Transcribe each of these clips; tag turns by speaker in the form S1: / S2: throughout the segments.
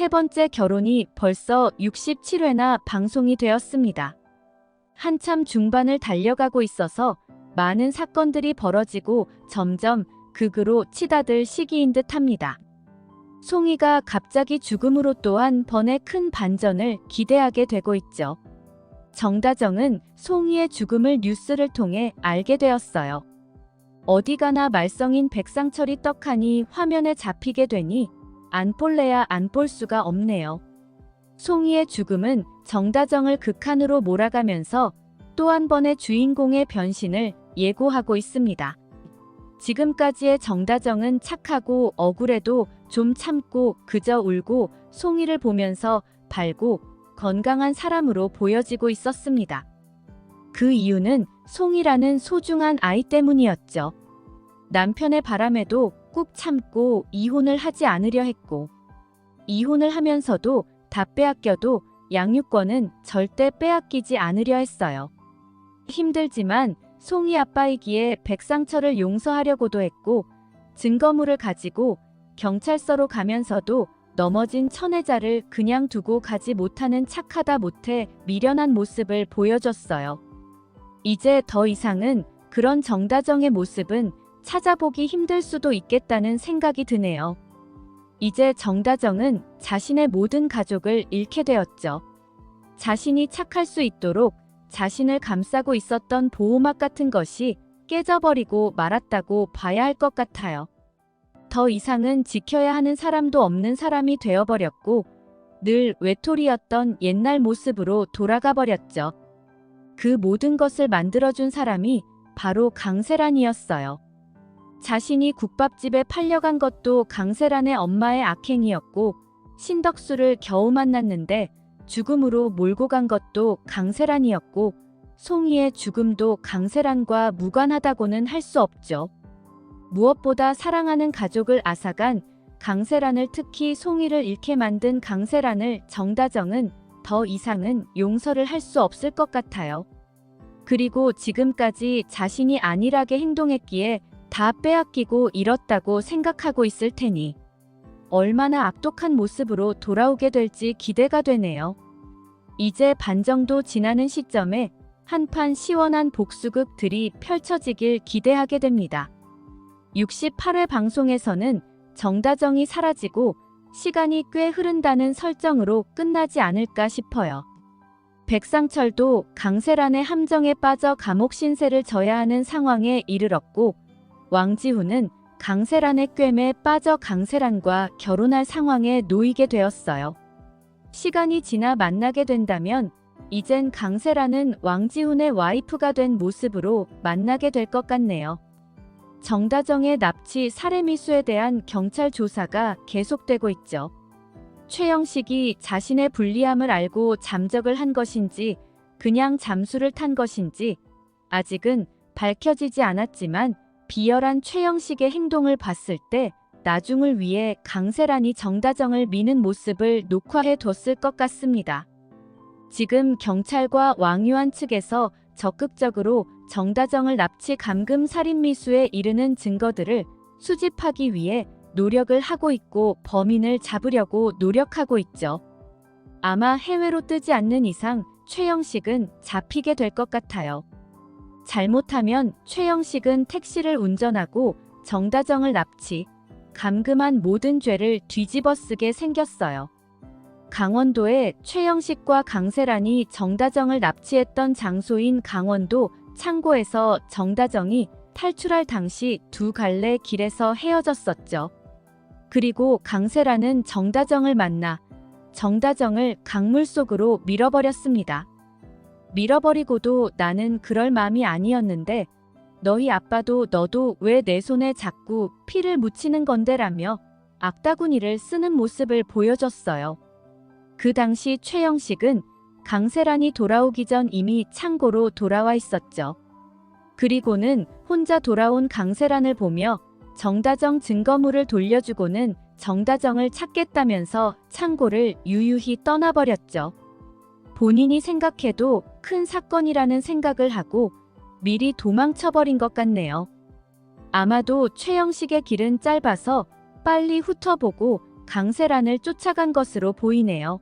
S1: 세 번째 결혼이 벌써 67회나 방송이 되었습니다. 한참 중반을 달려가고 있어서 많은 사건들이 벌어지고 점점 극으로 치닫을 시기인 듯합니다. 송이가 갑자기 죽음으로 또 한 번의 큰 반전을 기대하게 되고 있죠. 정다정은 송이의 죽음을 뉴스를 통해 알게 되었어요. 어디 가나 말썽인 백상철이 떡하니 화면에 잡히게 되니 안 볼래야 안 볼 수가 없네요. 송이의 죽음은 정다정을 극한으로 몰아가면서 또 한 번의 주인공의 변신을 예고하고 있습니다. 지금까지의 정다정은 착하고 억울해도 좀 참고 그저 울고 송이를 보면서 밝고 건강한 사람으로 보여지고 있었습니다. 그 이유는 송이라는 소중한 아이 때문이었죠. 남편의 바람에도 꾹 참고 이혼을 하지 않으려 했고, 이혼을 하면서도 다 빼앗겨도 양육권은 절대 빼앗기지 않으려 했어요. 힘들지만 송이 아빠이기에 백상철을 용서하려고도 했고, 증거물을 가지고 경찰서로 가면서도 넘어진 천혜자를 그냥 두고 가지 못하는 착하다 못해 미련한 모습을 보여줬어요. 이제 더 이상은 그런 정다정의 모습은 찾아보기 힘들 수도 있겠다는 생각이 드네요. 이제 정다정은 자신의 모든 가족을 잃게 되었죠. 자신이 착할 수 있도록 자신을 감싸고 있었던 보호막 같은 것이 깨져버리고 말았다고 봐야 할 것 같아요. 더 이상은 지켜야 하는 사람도 없는 사람이 되어버렸고 늘 외톨이였던 옛날 모습으로 돌아가 버렸죠. 그 모든 것을 만들어준 사람이 바로 강세란이었어요. 자신이 국밥집에 팔려간 것도 강세란의 엄마의 악행이었고, 신덕수를 겨우 만났는데 죽음으로 몰고 간 것도 강세란이었고, 송이의 죽음도 강세란과 무관하다고는 할 수 없죠. 무엇보다 사랑하는 가족을 앗아간 강세란을, 특히 송이를 잃게 만든 강세란을 정다정은 더 이상은 용서를 할 수 없을 것 같아요. 그리고 지금까지 자신이 안일하게 행동했기에 다 빼앗기고 잃었다고 생각하고 있을 테니 얼마나 악독한 모습으로 돌아오게 될지 기대가 되네요. 이제 반 정도 지나는 시점에 한판 시원한 복수극들이 펼쳐지길 기대하게 됩니다. 68회 방송에서는 정다정이 사라지고 시간이 꽤 흐른다는 설정으로 끝나지 않을까 싶어요. 백상철도 강세란의 함정에 빠져 감옥 신세를 져야 하는 상황에 이르렀고, 왕지훈은 강세란의 꿰매에 빠져 강세란과 결혼할 상황에 놓이게 되었어요. 시간이 지나 만나게 된다면 이젠 강세란은 왕지훈의 와이프가 된 모습으로 만나게 될 것 같네요. 정다정의 납치 살해 미수에 대한 경찰 조사가 계속되고 있죠. 최영식이 자신의 불리함을 알고 잠적을 한 것인지 그냥 잠수를 탄 것인지 아직은 밝혀지지 않았지만, 비열한 최영식의 행동을 봤을 때 나중을 위해 강세란이 정다정을 미는 모습을 녹화해 뒀을 것 같습니다. 지금 경찰과 왕유한 측에서 적극적으로 정다정을 납치 감금 살인 미수에 이르는 증거들을 수집하기 위해 노력을 하고 있고 범인을 잡으려고 노력하고 있죠. 아마 해외로 뜨지 않는 이상 최영식은 잡히게 될 것 같아요. 잘못하면 최영식은 택시를 운전하고 정다정을 납치, 감금한 모든 죄를 뒤집어 쓰게 생겼어요. 강원도에 최영식과 강세란이 정다정을 납치했던 장소인 강원도 창고에서 정다정이 탈출할 당시 두 갈래 길에서 헤어졌었죠. 그리고 강세란은 정다정을 만나 정다정을 강물 속으로 밀어버렸습니다. 밀어버리고도 나는 그럴 마음이 아니었는데 너희 아빠도 너도 왜 내 손에 자꾸 피를 묻히는 건데라며 악다구니를 쓰는 모습을 보여줬어요. 그 당시 최영식은 강세란이 돌아오기 전 이미 창고로 돌아와 있었죠. 그리고는 혼자 돌아온 강세란을 보며 정다정 증거물을 돌려주고는 정다정을 찾겠다면서 창고를 유유히 떠나버렸죠. 본인이 생각해도 큰 사건이라는 생각을 하고 미리 도망쳐버린 것 같네요. 아마도 최영식의 길은 짧아서 빨리 훑어보고 강세란을 쫓아간 것으로 보이네요.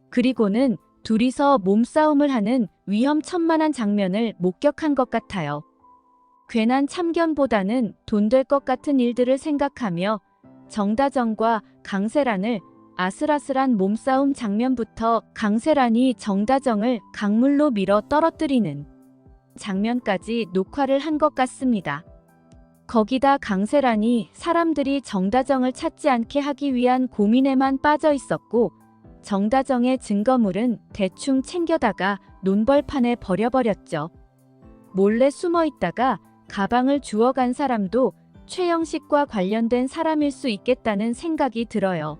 S1: 그리고는 둘이서 몸싸움을 하는 위험천만한 장면을 목격한 것 같아요. 괜한 참견보다는 돈 될 것 같은 일들을 생각하며 정다정과 강세란을 아슬아슬한 몸싸움 장면부터 강세란이 정다정을 강물로 밀어 떨어뜨리는 장면까지 녹화를 한 것 같습니다. 거기다 강세란이 사람들이 정다정을 찾지 않게 하기 위한 고민에만 빠져 있었고 정다정의 증거물은 대충 챙겨다가 논벌판에 버려버렸죠. 몰래 숨어 있다가 가방을 주워간 사람도 최영식과 관련된 사람일 수 있겠다는 생각이 들어요.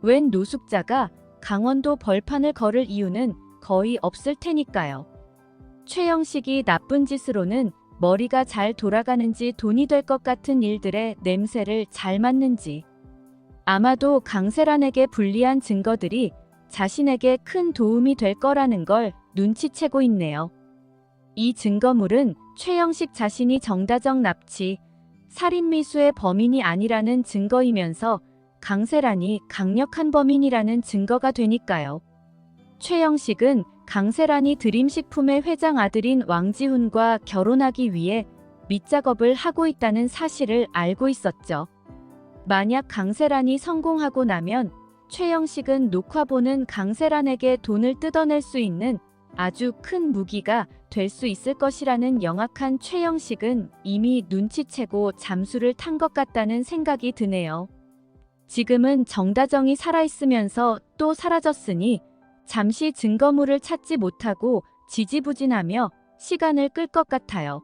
S1: 웬 노숙자가 강원도 벌판을 걸을 이유는 거의 없을 테니까요. 최영식이 나쁜 짓으로는 머리가 잘 돌아가는지 돈이 될 것 같은 일들의 냄새를 잘 맡는지 아마도 강세란에게 불리한 증거들이 자신에게 큰 도움이 될 거라는 걸 눈치채고 있네요. 이 증거물은 최영식 자신이 정다정 납치, 살인미수의 범인이 아니라는 증거이면서 강세란이 강력한 범인이라는 증거가 되니까요. 최영식은 강세란이 드림식품의 회장 아들인 왕지훈과 결혼하기 위해 밑작업을 하고 있다는 사실을 알고 있었죠. 만약 강세란이 성공하고 나면 최영식은 녹화본은 강세란에게 돈을 뜯어낼 수 있는 아주 큰 무기가 될 수 있을 것이라는 영악한 최영식은 이미 눈치채고 잠수를 탄 것 같다는 생각이 드네요. 지금은 정다정이 살아있으면서 또 사라졌으니 잠시 증거물을 찾지 못하고 지지부진하며 시간을 끌 것 같아요.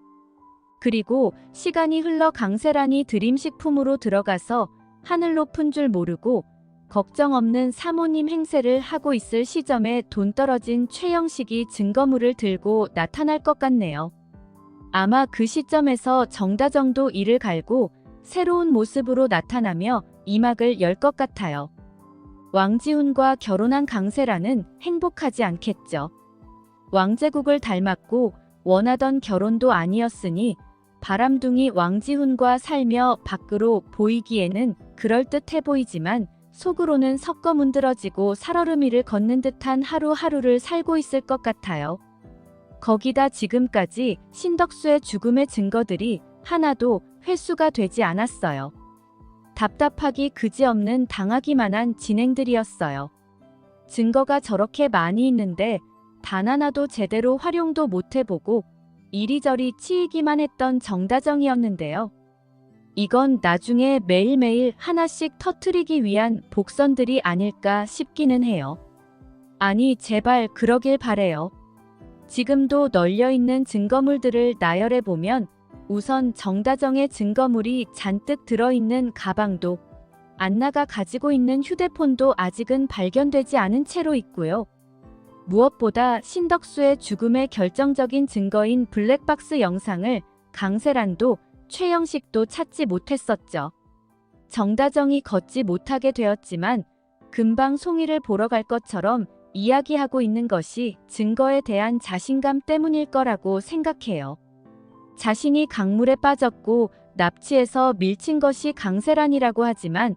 S1: 그리고 시간이 흘러 강세란이 드림식품으로 들어가서 하늘 높은 줄 모르고 걱정 없는 사모님 행세를 하고 있을 시점에 돈 떨어진 최영식이 증거물을 들고 나타날 것 같네요. 아마 그 시점에서 정다정도 이를 갈고 새로운 모습으로 나타나며 이막을 열 것 같아요. 왕지훈과 결혼한 강세란은 행복하지 않겠죠. 왕제국을 닮았고 원하던 결혼도 아니었으니 바람둥이 왕지훈과 살며 밖으로 보이기에는 그럴듯해 보이지만 속으로는 섞어문드러지고 살얼음이를 걷는 듯한 하루하루를 살고 있을 것 같아요. 거기다 지금까지 신덕수의 죽음의 증거들이 하나도 회수가 되지 않았어요. 답답하기 그지없는 당하기만 한 진행들이었어요. 증거가 저렇게 많이 있는데 단 하나도 제대로 활용도 못해보고 이리저리 치이기만 했던 정다정이었는데요. 이건 나중에 매일매일 하나씩 터트리기 위한 복선들이 아닐까 싶기는 해요. 아니 제발 그러길 바래요. 지금도 널려있는 증거물들을 나열해보면 우선 정다정의 증거물이 잔뜩 들어있는 가방도 안나가 가지고 있는 휴대폰도 아직은 발견되지 않은 채로 있고요. 무엇보다 신덕수의 죽음의 결정적인 증거인 블랙박스 영상을 강세란도 최영식도 찾지 못했었죠. 정다정이 걷지 못하게 되었지만 금방 송이를 보러 갈 것처럼 이야기하고 있는 것이 증거에 대한 자신감 때문일 거라고 생각해요. 자신이 강물에 빠졌고 납치해서 밀친 것이 강세란이라고 하지만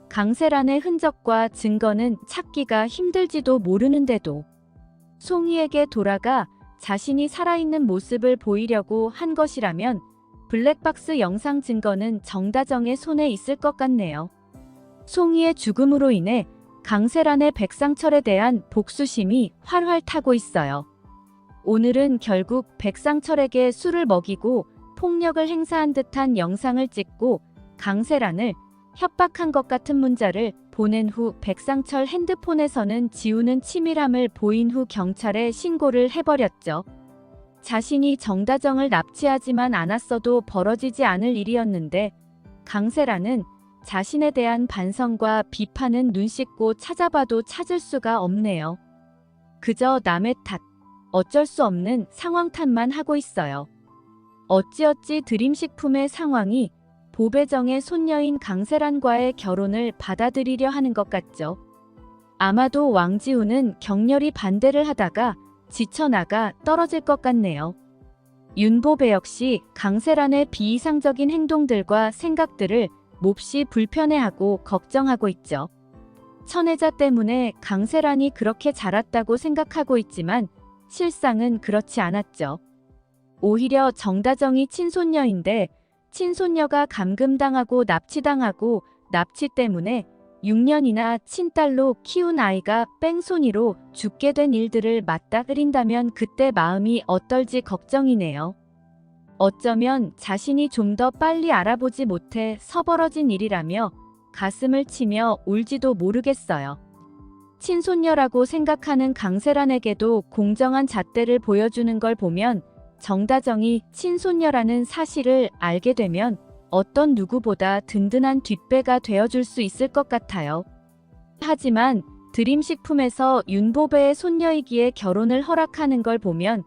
S1: 강세란의 흔적과 증거는 찾기가 힘들지도 모르는데도 송이에게 돌아가 자신이 살아있는 모습을 보이려고 한 것이라면 블랙박스 영상 증거는 정다정의 손에 있을 것 같네요. 송이의 죽음으로 인해 강세란의 백상철에 대한 복수심이 활활 타고 있어요. 오늘은 결국 백상철에게 술을 먹이고 폭력을 행사한 듯한 영상을 찍고 강세란을 협박한 것 같은 문자를 보낸 후 백상철 핸드폰에서는 지우는 치밀함을 보인 후 경찰에 신고를 해버렸죠. 자신이 정다정을 납치하지만 않았어도 벌어지지 않을 일이었는데 강세란은 자신에 대한 반성과 비판은 눈 씻고 찾아봐도 찾을 수가 없네요. 그저 남의 탓, 어쩔 수 없는 상황 탓만 하고 있어요. 어찌어찌 드림식품의 상황이 보배정의 손녀인 강세란과의 결혼을 받아들이려 하는 것 같죠. 아마도 왕지훈은 격렬히 반대를 하다가 지쳐나가 떨어질 것 같네요. 윤보배 역시 강세란의 비이상적인 행동들과 생각들을 몹시 불편해하고 걱정하고 있죠. 천혜자 때문에 강세란이 그렇게 자랐다고 생각하고 있지만 실상은 그렇지 않았죠. 오히려 정다정이 친손녀인데 친손녀가 감금당하고 납치당하고 납치 때문에 6년이나 친딸로 키운 아이가 뺑소니로 죽게 된 일들을 맞닥뜨린다면 그때 마음이 어떨지 걱정이네요. 어쩌면 자신이 좀 더 빨리 알아보지 못해 서벌어진 일이라며 가슴을 치며 울지도 모르겠어요. 친손녀라고 생각하는 강세란에게도 공정한 잣대를 보여주는 걸 보면 정다정이 친손녀라는 사실을 알게 되면 어떤 누구보다 든든한 뒷배가 되어줄 수 있을 것 같아요. 하지만 드림식품에서 윤보배의 손녀이기에 결혼을 허락하는 걸 보면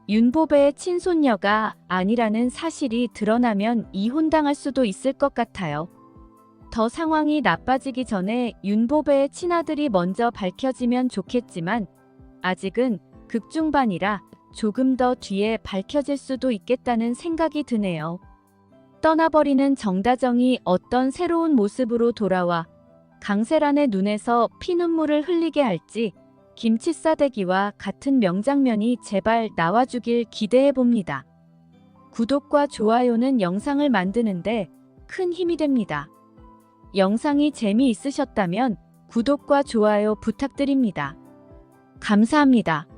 S1: 윤보배의 친손녀가 아니라는 사실이 드러나면 이혼당할 수도 있을 것 같아요. 더 상황이 나빠지기 전에 윤보배의 친아들이 먼저 밝혀지면 좋겠지만 아직은 극중반이라 조금 더 뒤에 밝혀질 수도 있겠다는 생각이 드네요. 떠나버리는 정다정이 어떤 새로운 모습으로 돌아와 강세란의 눈에서 피눈물을 흘리게 할지 김치 싸대기와 같은 명장면이 제발 나와주길 기대해봅니다. 구독과 좋아요는 영상을 만드는데 큰 힘이 됩니다. 영상이 재미있으셨다면 구독과 좋아요 부탁드립니다. 감사합니다.